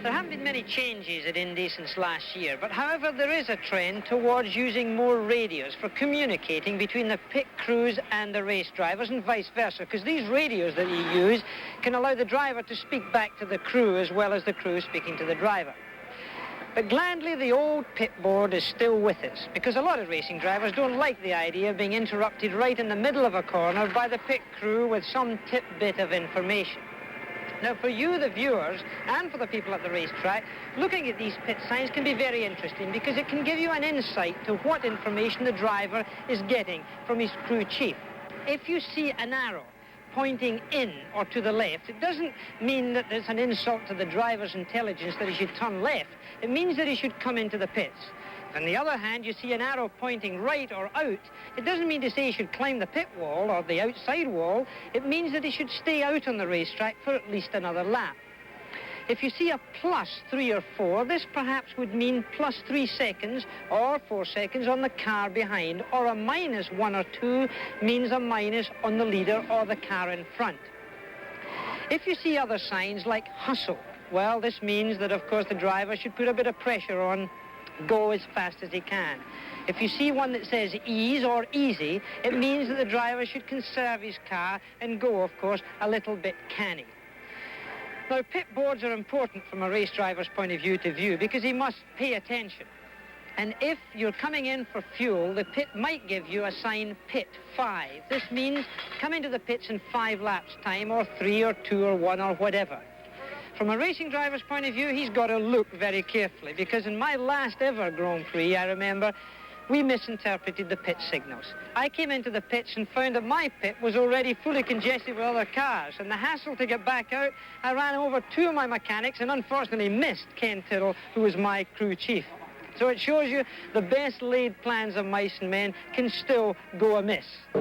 There haven't been many changes at Indy since last year, but however there is a trend towards using more radios for communicating between the pit crews and the race drivers and vice versa, because these radios that you use can allow the driver to speak back to the crew as well as the crew speaking to the driver. But gladly, the old pit board is still with us, because a lot of racing drivers don't like the idea of being interrupted right in the middle of a corner by the pit crew with some tidbit of information. Now, for you, the viewers, and for the people at the racetrack, looking at these pit signs can be very interesting because it can give you an insight to what information the driver is getting from his crew chief. If you see an arrow pointing in or to the left, it doesn't mean that there's an insult to the driver's intelligence that he should turn left. It means that he should come into the pits. On the other hand, you see an arrow pointing right or out, it doesn't mean to say he should climb the pit wall or the outside wall. It means that he should stay out on the racetrack for at least another lap. If you see a +3 or 4, this perhaps would mean +3 seconds or 4 seconds on the car behind, or a -1 or 2 means a minus on the leader or the car in front. If you see other signs like hustle, well, this means that, of course, the driver should put a bit of pressure on, go as fast as he can. If you see one that says ease or easy, it means that the driver should conserve his car and go, of course, a little bit canny. Now, pit boards are important from a race driver's point of view to view because he must pay attention. And if you're coming in for fuel, the pit might give you a sign pit 5. This means come into the pits in 5 laps time, or 3 or 2 or 1 or whatever. From a racing driver's point of view, he's got to look very carefully, because in my last ever Grand Prix, I remember, we misinterpreted the pit signals. I came into the pits and found that my pit was already fully congested with other cars, and the hassle to get back out, I ran over 2 of my mechanics and unfortunately missed Ken Tyrrell, who was my crew chief. So it shows you the best laid plans of mice and men can still go amiss.